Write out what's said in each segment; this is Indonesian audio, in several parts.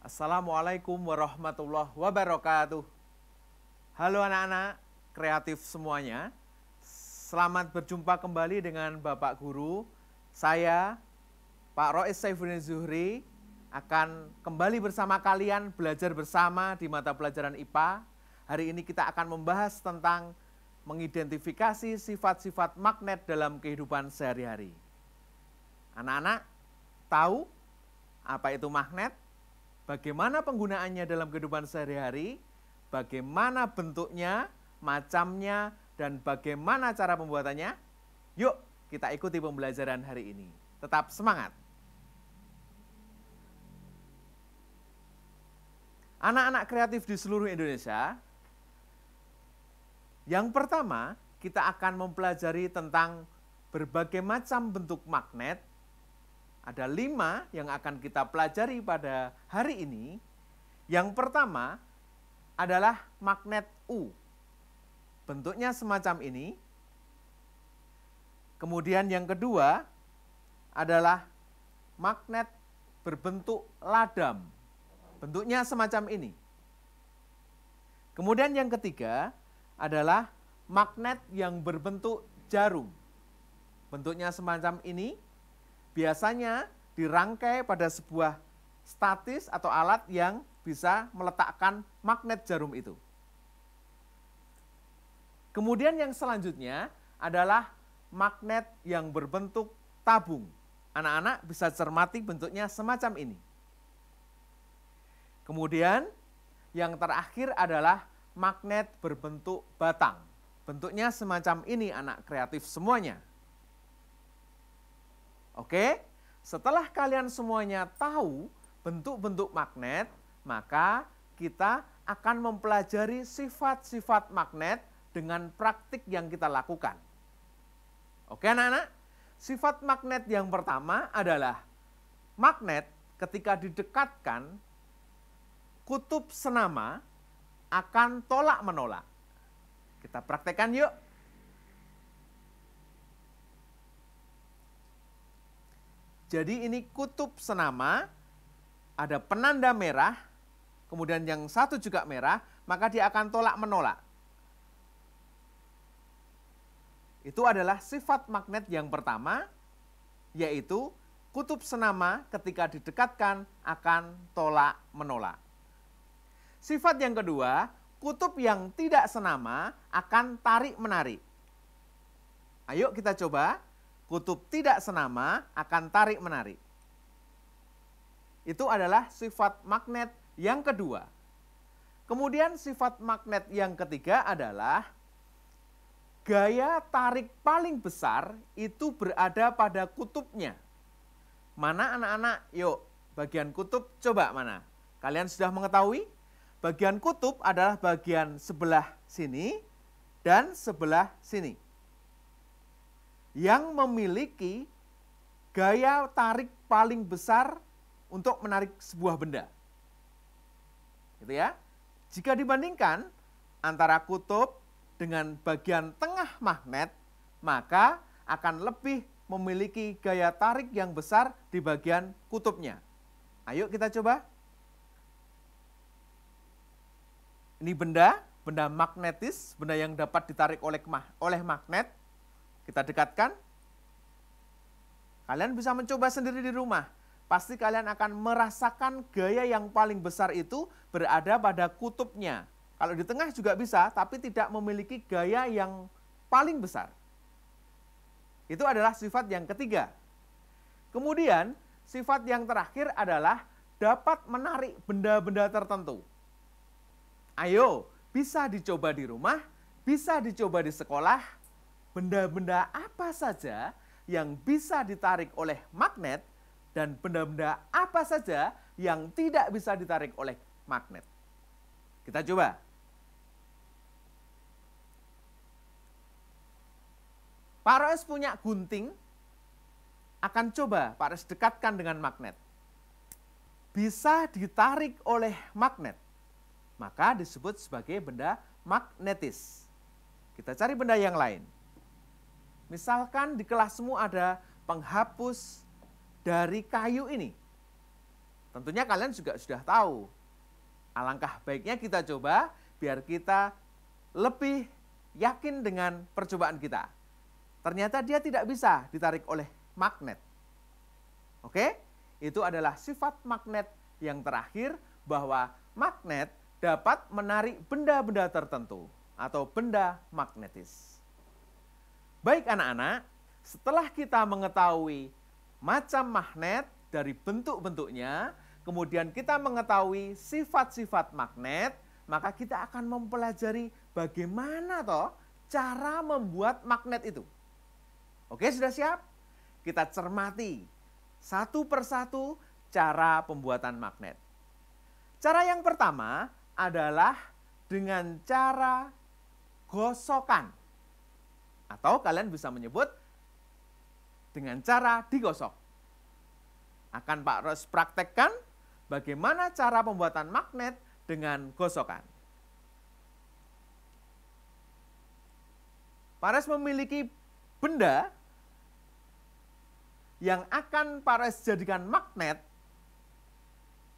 Assalamualaikum warahmatullahi wabarakatuh. Halo anak-anak kreatif semuanya. Selamat berjumpa kembali dengan Bapak Guru. Saya, Pak Rois Saifuddin Zuhri, akan kembali bersama kalian belajar bersama di mata pelajaran IPA. Hari ini kita akan membahas tentang mengidentifikasi sifat-sifat magnet dalam kehidupan sehari-hari. Anak-anak tahu apa itu magnet? Bagaimana penggunaannya dalam kehidupan sehari-hari, bagaimana bentuknya, macamnya, dan bagaimana cara pembuatannya? Yuk, kita ikuti pembelajaran hari ini. Tetap semangat! Anak-anak kreatif di seluruh Indonesia, yang pertama kita akan mempelajari tentang berbagai macam bentuk magnet. Ada 5 yang akan kita pelajari pada hari ini. Yang pertama adalah magnet U. Bentuknya semacam ini. Kemudian yang kedua adalah magnet berbentuk ladam. Bentuknya semacam ini. Kemudian yang ketiga adalah magnet yang berbentuk jarum. Bentuknya semacam ini. Biasanya dirangkai pada sebuah statis atau alat yang bisa meletakkan magnet jarum itu. Kemudian yang selanjutnya adalah magnet yang berbentuk tabung. Anak-anak bisa cermati bentuknya semacam ini. Kemudian yang terakhir adalah magnet berbentuk batang. Bentuknya semacam ini anak kreatif semuanya. Oke, setelah kalian semuanya tahu bentuk-bentuk magnet, maka kita akan mempelajari sifat-sifat magnet dengan praktik yang kita lakukan. Oke anak-anak, sifat magnet yang pertama adalah magnet ketika didekatkan, kutub senama akan tolak-menolak. Kita praktekkan yuk. Jadi ini kutub senama, ada penanda merah, kemudian yang satu juga merah, maka dia akan tolak-menolak. Itu adalah sifat magnet yang pertama, yaitu kutub senama ketika didekatkan akan tolak-menolak. Sifat yang kedua, kutub yang tidak senama akan tarik-menarik. Ayo kita coba. Kutub tidak senama akan tarik-menarik. Itu adalah sifat magnet yang kedua. Kemudian sifat magnet yang ketiga adalah gaya tarik paling besar itu berada pada kutubnya. Mana anak-anak? Yuk, bagian kutub coba mana? Kalian sudah mengetahui? Bagian kutub adalah bagian sebelah sini dan sebelah sini, yang memiliki gaya tarik paling besar untuk menarik sebuah benda. Gitu ya. Jika dibandingkan antara kutub dengan bagian tengah magnet, maka akan lebih memiliki gaya tarik yang besar di bagian kutubnya. Ayo kita coba. Ini benda magnetis, benda yang dapat ditarik oleh magnet. Kita dekatkan. Kalian bisa mencoba sendiri di rumah. Pasti kalian akan merasakan gaya yang paling besar itu berada pada kutubnya. Kalau di tengah juga bisa, tapi tidak memiliki gaya yang paling besar. Itu adalah sifat yang ketiga. Kemudian, sifat yang terakhir adalah dapat menarik benda-benda tertentu. Ayo, bisa dicoba di rumah, bisa dicoba di sekolah. Benda-benda apa saja yang bisa ditarik oleh magnet dan benda-benda apa saja yang tidak bisa ditarik oleh magnet. Kita coba. Pak Roes punya gunting, akan coba Pak Roes dekatkan dengan magnet. bisa ditarik oleh magnet, maka disebut sebagai benda magnetis. Kita cari benda yang lain. Misalkan di kelasmu ada penghapus dari kayu ini. Tentunya kalian juga sudah tahu. Alangkah baiknya kita coba biar kita lebih yakin dengan percobaan kita. Ternyata dia tidak bisa ditarik oleh magnet. Oke? Itu adalah sifat magnet yang terakhir, bahwa magnet dapat menarik benda-benda tertentu atau benda magnetis. Baik anak-anak, setelah kita mengetahui macam magnet dari bentuk-bentuknya, kemudian kita mengetahui sifat-sifat magnet, maka kita akan mempelajari bagaimana toh cara membuat magnet itu. Oke, sudah siap? Kita cermati satu persatu cara pembuatan magnet. Cara yang pertama adalah dengan cara gosokan. Atau kalian bisa menyebut dengan cara digosok. Akan Pak Ros praktekkan bagaimana cara pembuatan magnet dengan gosokan. Pak Ros memiliki benda yang akan Pak Ros jadikan magnet,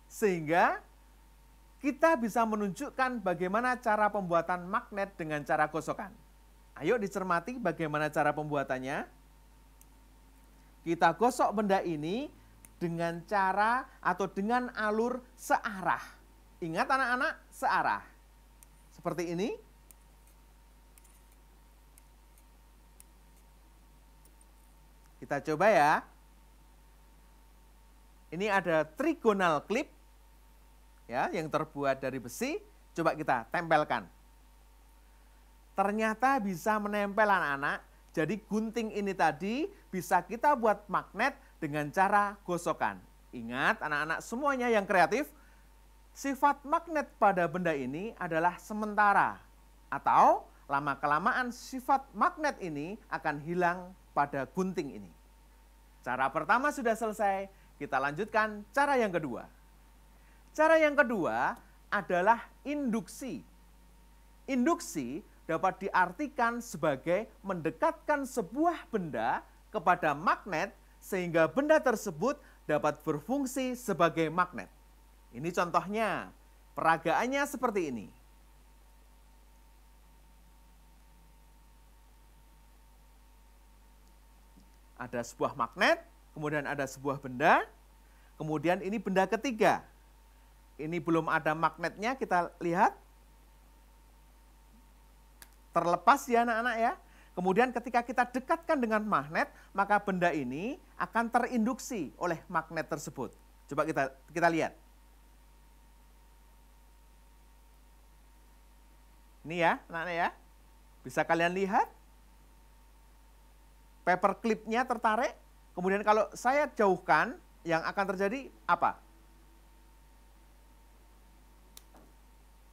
sehingga kita bisa menunjukkan bagaimana cara pembuatan magnet dengan cara gosokan. Ayo dicermati bagaimana cara pembuatannya. Kita gosok benda ini dengan cara atau dengan alur searah. Ingat anak-anak, searah. Seperti ini. Kita coba ya. Ini ada trigonal clip ya, yang terbuat dari besi. Coba kita tempelkan. Ternyata bisa menempel anak-anak. Jadi gunting ini tadi bisa kita buat magnet dengan cara gosokan. Ingat anak-anak semuanya yang kreatif, sifat magnet pada benda ini adalah sementara. Atau lama-kelamaan sifat magnet ini akan hilang pada gunting ini. Cara pertama sudah selesai, kita lanjutkan cara yang kedua. Cara yang kedua adalah induksi. Induksi dapat diartikan sebagai mendekatkan sebuah benda kepada magnet sehingga benda tersebut dapat berfungsi sebagai magnet. Ini contohnya, peragaannya seperti ini. Ada sebuah magnet, kemudian ada sebuah benda, kemudian ini benda ketiga. Ini belum ada magnetnya, kita lihat. Terlepas ya anak-anak ya. Kemudian ketika kita dekatkan dengan magnet, maka benda ini akan terinduksi oleh magnet tersebut. Coba kita lihat. Ini ya anak-anak ya. Bisa kalian lihat. Paper clipnya tertarik. Kemudian kalau saya jauhkan, yang akan terjadi apa?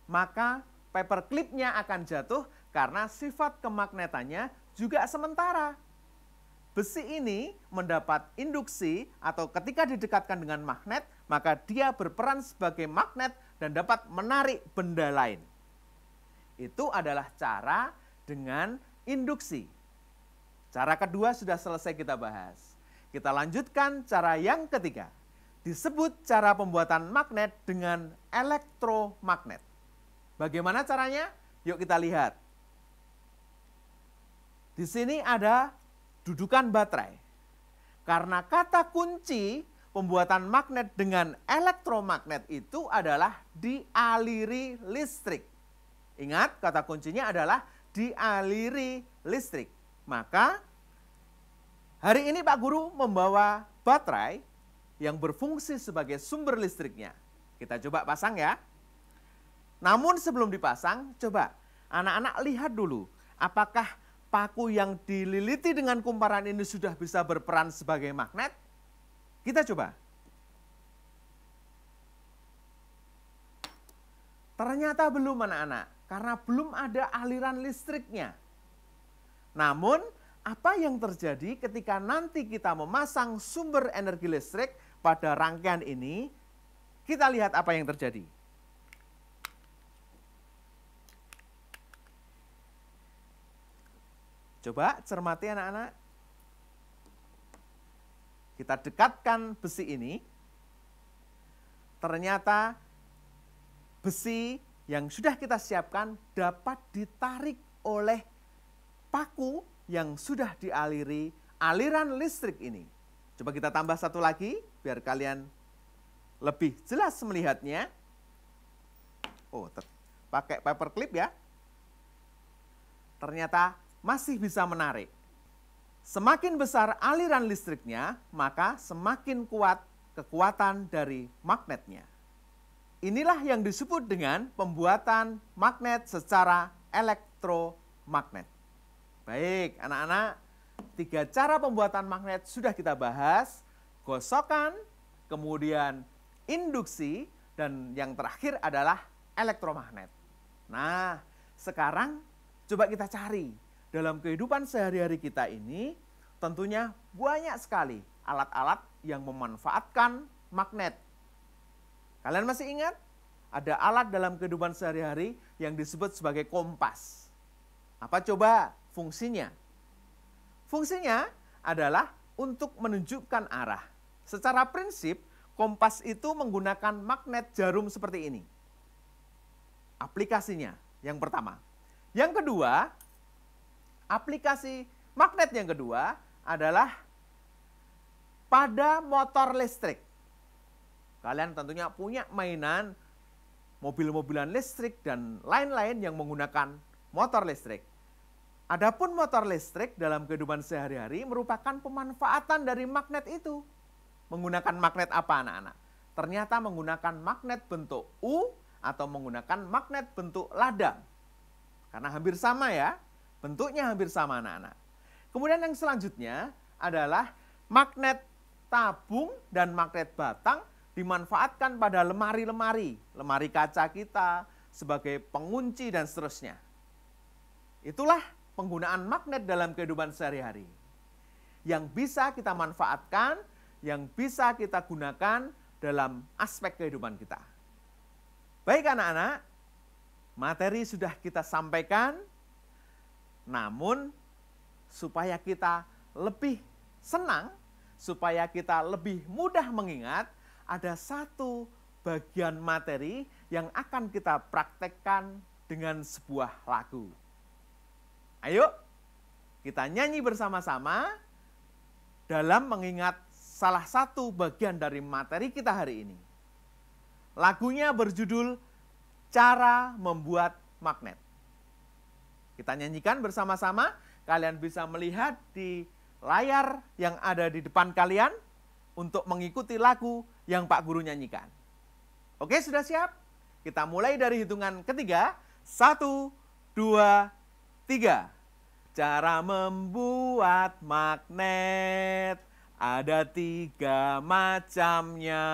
Maka paper clipnya akan jatuh karena sifat kemagnetannya juga sementara. Besi ini mendapat induksi atau ketika didekatkan dengan magnet, maka dia berperan sebagai magnet dan dapat menarik benda lain. Itu adalah cara dengan induksi. Cara kedua sudah selesai kita bahas. Kita lanjutkan cara yang ketiga. Disebut cara pembuatan magnet dengan elektromagnet. Bagaimana caranya? Yuk kita lihat. Di sini ada dudukan baterai. Karena kata kunci pembuatan magnet dengan elektromagnet itu adalah dialiri listrik. Ingat, kata kuncinya adalah dialiri listrik. Maka hari ini Pak Guru membawa baterai yang berfungsi sebagai sumber listriknya. Kita coba pasang ya. Namun sebelum dipasang, coba anak-anak lihat dulu apakah paku yang dililiti dengan kumparan ini sudah bisa berperan sebagai magnet? Kita coba. Ternyata belum anak-anak, karena belum ada aliran listriknya. Namun, apa yang terjadi ketika nanti kita memasang sumber energi listrik pada rangkaian ini? Kita lihat apa yang terjadi. Coba cermati anak-anak. Kita dekatkan besi ini. Ternyata besi yang sudah kita siapkan dapat ditarik oleh paku yang sudah dialiri aliran listrik ini. Coba kita tambah satu lagi biar kalian lebih jelas melihatnya. Oh, pakai paperclip ya. Ternyata masih bisa menarik. Semakin besar aliran listriknya, maka semakin kuat kekuatan dari magnetnya. Inilah yang disebut dengan pembuatan magnet secara elektromagnet. Baik, anak-anak, 3 cara pembuatan magnet sudah kita bahas. Gosokan, kemudian induksi, dan yang terakhir adalah elektromagnet. Nah, sekarang coba kita cari. Dalam kehidupan sehari-hari kita ini, tentunya banyak sekali alat-alat yang memanfaatkan magnet. Kalian masih ingat? Ada alat dalam kehidupan sehari-hari yang disebut sebagai kompas. Apa coba fungsinya? Fungsinya adalah untuk menunjukkan arah. Secara prinsip, kompas itu menggunakan magnet jarum seperti ini. Aplikasinya yang pertama. Yang kedua, aplikasi magnet yang kedua adalah pada motor listrik. Kalian tentunya punya mainan mobil-mobilan listrik dan lain-lain yang menggunakan motor listrik. Adapun motor listrik dalam kehidupan sehari-hari merupakan pemanfaatan dari magnet itu. Menggunakan magnet apa anak-anak? Ternyata menggunakan magnet bentuk U atau menggunakan magnet bentuk ladang. Karena hampir sama ya. Bentuknya hampir sama anak-anak. Kemudian yang selanjutnya adalah magnet tabung dan magnet batang dimanfaatkan pada lemari-lemari. Lemari kaca kita sebagai pengunci dan seterusnya. Itulah penggunaan magnet dalam kehidupan sehari-hari. Yang bisa kita manfaatkan, yang bisa kita gunakan dalam aspek kehidupan kita. Baik anak-anak, materi sudah kita sampaikan. Namun, supaya kita lebih senang, supaya kita lebih mudah mengingat, ada satu bagian materi yang akan kita praktekkan dengan sebuah lagu. Ayo, kita nyanyi bersama-sama dalam mengingat salah satu bagian dari materi kita hari ini. Lagunya berjudul Cara Membuat Magnet. Kita nyanyikan bersama-sama, kalian bisa melihat di layar yang ada di depan kalian untuk mengikuti lagu yang Pak Guru nyanyikan. Oke, sudah siap? Kita mulai dari hitungan ketiga. 1, 2, 3. Cara membuat magnet ada 3 macamnya.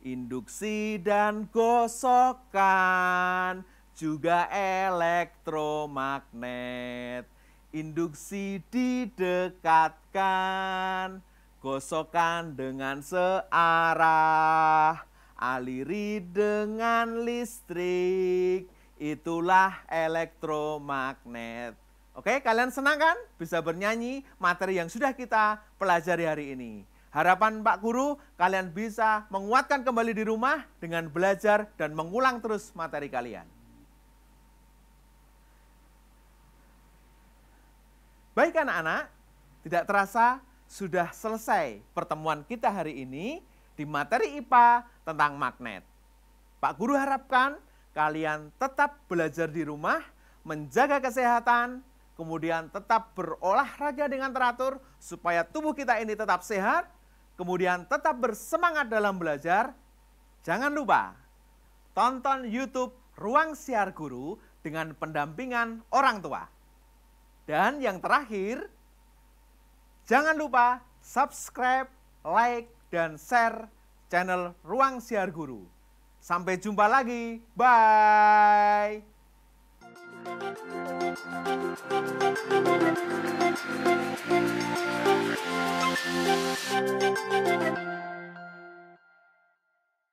Induksi dan gosokan, juga elektromagnet. Induksi didekatkan, gosokan dengan searah, aliri dengan listrik, itulah elektromagnet. Oke, kalian senang kan? Bisa bernyanyi materi yang sudah kita pelajari hari ini. Harapan Pak Guru, kalian bisa menguatkan kembali di rumah dengan belajar dan mengulang terus materi kalian. Baik anak-anak, tidak terasa sudah selesai pertemuan kita hari ini di materi IPA tentang magnet. Pak Guru harapkan kalian tetap belajar di rumah, menjaga kesehatan, kemudian tetap berolahraga dengan teratur supaya tubuh kita ini tetap sehat, kemudian tetap bersemangat dalam belajar. Jangan lupa tonton YouTube Ruang Siar Guru dengan pendampingan orang tua. Dan yang terakhir, jangan lupa subscribe, like, dan share channel Ruang Siar Guru. Sampai jumpa lagi. Bye. Thank you.